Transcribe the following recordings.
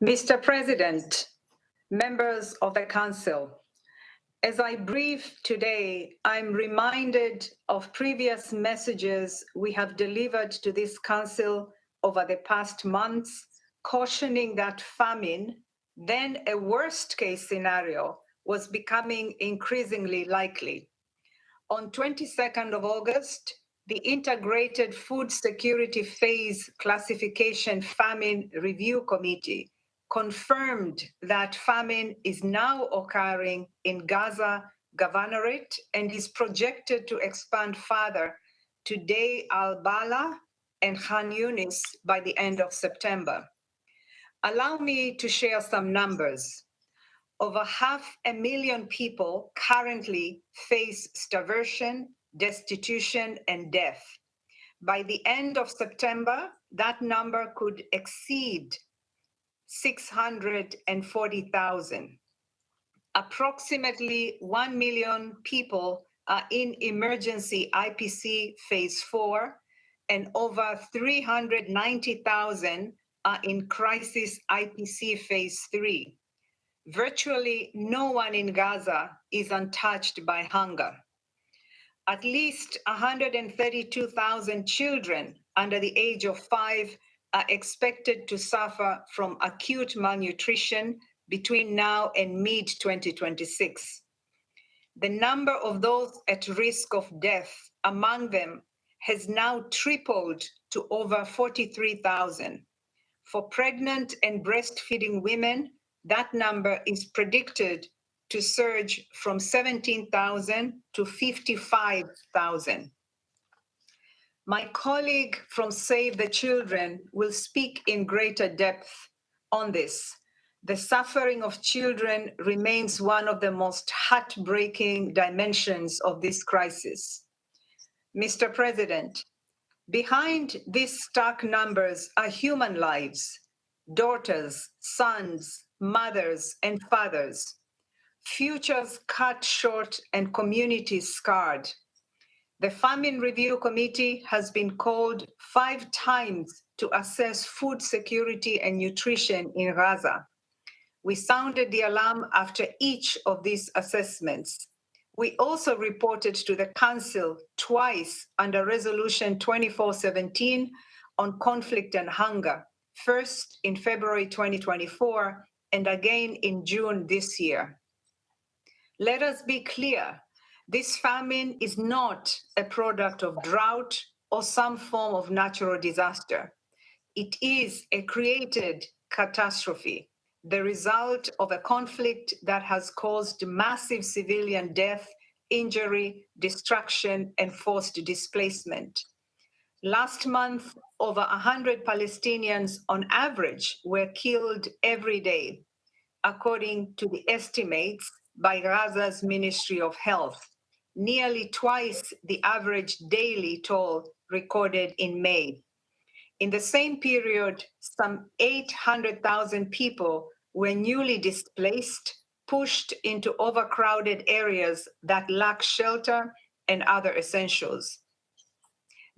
Mr. President, members of the Council, as I brief today, I'm reminded of previous messages we have delivered to this Council over the past months, cautioning that famine, then a worst-case scenario, was becoming increasingly likely. On 22nd of August, the Integrated Food Security Phase Classification Famine Review Committee confirmed that famine is now occurring in Gaza Governorate and is projected to expand further to Deir al-Balah and Khan Yunis by the end of September. Allow me to share some numbers. Over 500,000 people currently face starvation, destitution, and death. By the end of September, that number could exceed 640,000. Approximately 1 million people are in emergency IPC phase 4, and over 390,000 are in crisis IPC phase 3. Virtually no one in Gaza is untouched by hunger. At least 132,000 children under the age of 5 are expected to suffer from acute malnutrition between now and mid-2026. The number of those at risk of death among them has now tripled to over 43,000. For pregnant and breastfeeding women, that number is predicted to surge from 17,000 to 55,000. My colleague from Save the Children will speak in greater depth on this. The suffering of children remains one of the most heartbreaking dimensions of this crisis. Mr. President, behind these stark numbers are human lives, daughters, sons, mothers, and fathers, futures cut short and communities scarred. The Famine Review Committee has been called 5 times to assess food security and nutrition in Gaza. We sounded the alarm after each of these assessments. We also reported to the Council twice under Resolution 2417 on conflict and hunger, first in February 2024 and again in June this year. Let us be clear, this famine is not a product of drought or some form of natural disaster. It is a created catastrophe, the result of a conflict that has caused massive civilian death, injury, destruction, and forced displacement. Last month, over 100 Palestinians on average were killed every day, according to the estimates by Gaza's Ministry of Health, nearly twice the average daily toll recorded in May. In the same period, some 800,000 people were newly displaced, pushed into overcrowded areas that lack shelter and other essentials.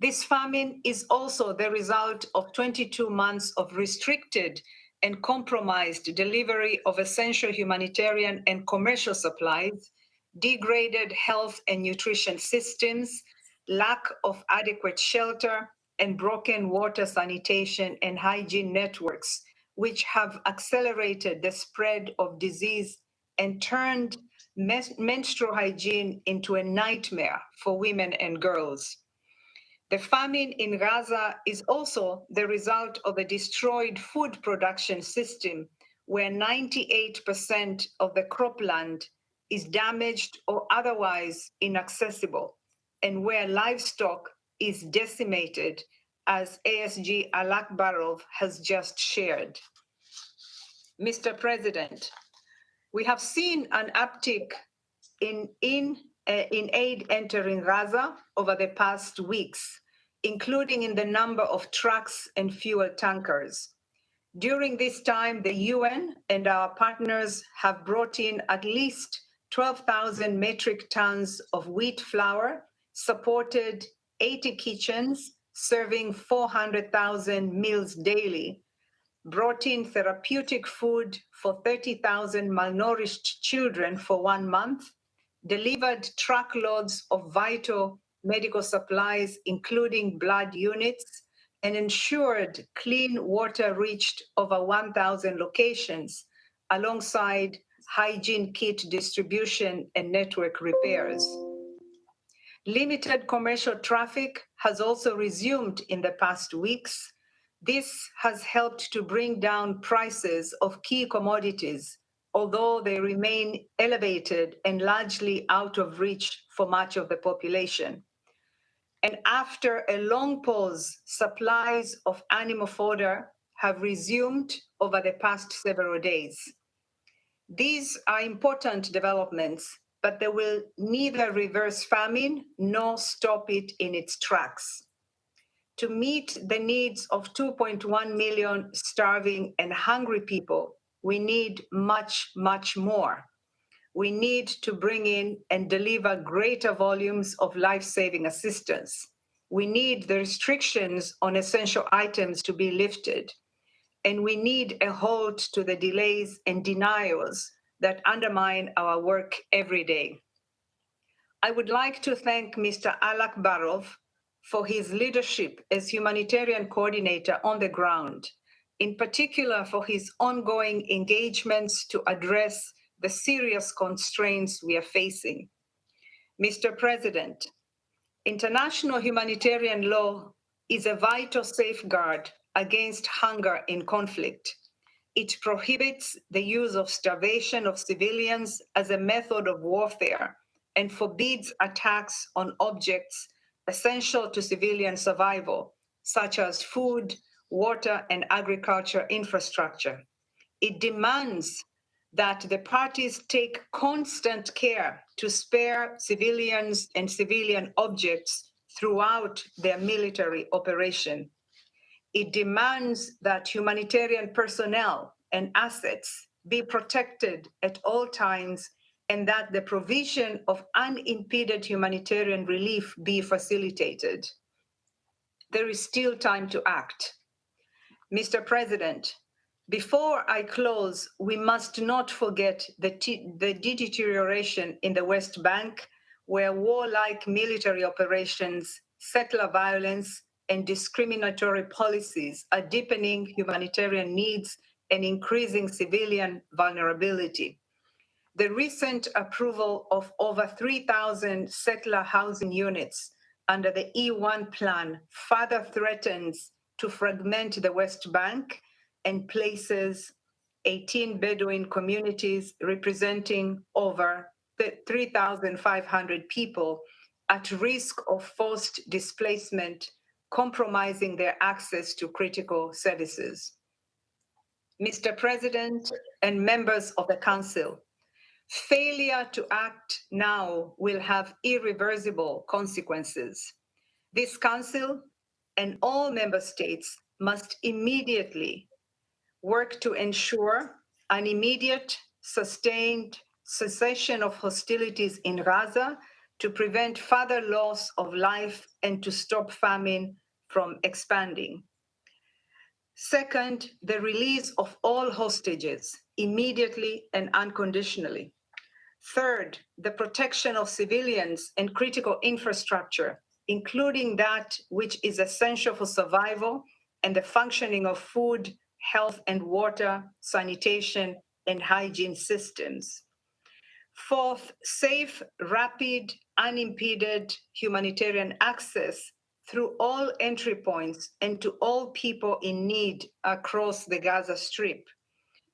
This famine is also the result of 22 months of restricted and compromised delivery of essential humanitarian and commercial supplies, degraded health and nutrition systems, lack of adequate shelter, and broken water sanitation and hygiene networks, which have accelerated the spread of disease and turned menstrual hygiene into a nightmare for women and girls. The famine in Gaza is also the result of a destroyed food production system where 98% of the cropland is damaged or otherwise inaccessible, and where livestock is decimated, as ASG Alakbarov has just shared. Mr. President, we have seen an uptick in aid entering Gaza over the past weeks, including in the number of trucks and fuel tankers. During this time, the UN and our partners have brought in at least 12,000 metric tons of wheat flour, supported 80 kitchens, serving 400,000 meals daily, brought in therapeutic food for 30,000 malnourished children for 1 month, delivered truckloads of vital medical supplies, including blood units, and ensured clean water reached over 1,000 locations, alongside hygiene kit distribution and network repairs. Limited commercial traffic has also resumed in the past weeks. This has helped to bring down prices of key commodities, although they remain elevated and largely out of reach for much of the population. And after a long pause, supplies of animal fodder have resumed over the past several days. These are important developments, but they will neither reverse famine nor stop it in its tracks. To meet the needs of 2.1 million starving and hungry people, we need much, much more. We need to bring in and deliver greater volumes of life-saving assistance. We need the restrictions on essential items to be lifted. And we need a halt to the delays and denials that undermine our work every day. I would like to thank Mr. Alak Barov for his leadership as humanitarian coordinator on the ground, in particular for his ongoing engagements to address the serious constraints we are facing. Mr. President, international humanitarian law is a vital safeguard against hunger in conflict. It prohibits the use of starvation of civilians as a method of warfare and forbids attacks on objects essential to civilian survival, such as food, water, and agriculture infrastructure. It demands that the parties take constant care to spare civilians and civilian objects throughout their military operation. It demands that humanitarian personnel and assets be protected at all times and that the provision of unimpeded humanitarian relief be facilitated. There is still time to act. Mr. President, before I close, we must not forget the deterioration in the West Bank, where warlike military operations, settler violence, and discriminatory policies are deepening humanitarian needs and increasing civilian vulnerability. The recent approval of over 3,000 settler housing units under the E1 plan further threatens to fragment the West Bank and places 18 Bedouin communities representing over 3,500 people at risk of forced displacement, compromising their access to critical services. Mr. President and members of the Council, failure to act now will have irreversible consequences. This Council and all member states must immediately work to ensure an immediate, sustained cessation of hostilities in Gaza to prevent further loss of life and to stop famine from expanding. Second, the release of all hostages immediately and unconditionally. Third, the protection of civilians and critical infrastructure, including that which is essential for survival and the functioning of food, health and water, sanitation, and hygiene systems. Fourth, safe, rapid, unimpeded humanitarian access through all entry points and to all people in need across the Gaza Strip.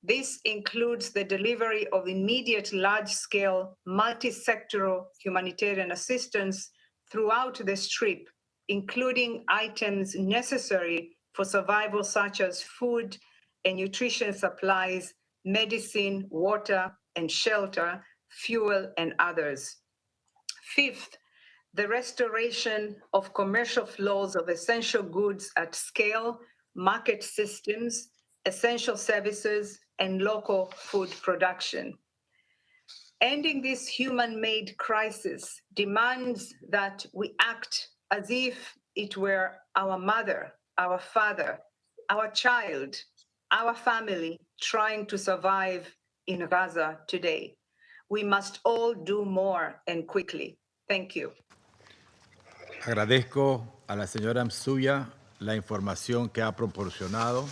This includes the delivery of immediate large-scale, multi-sectoral humanitarian assistance throughout the Strip, including items necessary for survival such as food and nutrition supplies, medicine, water and shelter, fuel and others. Fifth, the restoration of commercial flows of essential goods at scale, market systems, essential services, and local food production. Ending this human-made crisis demands that we act as if it were our mother, our father, our child, our family trying to survive in Gaza today. We must all do more and quickly. Thank you. Agradezco a la señora Msuya la información que ha proporcionado.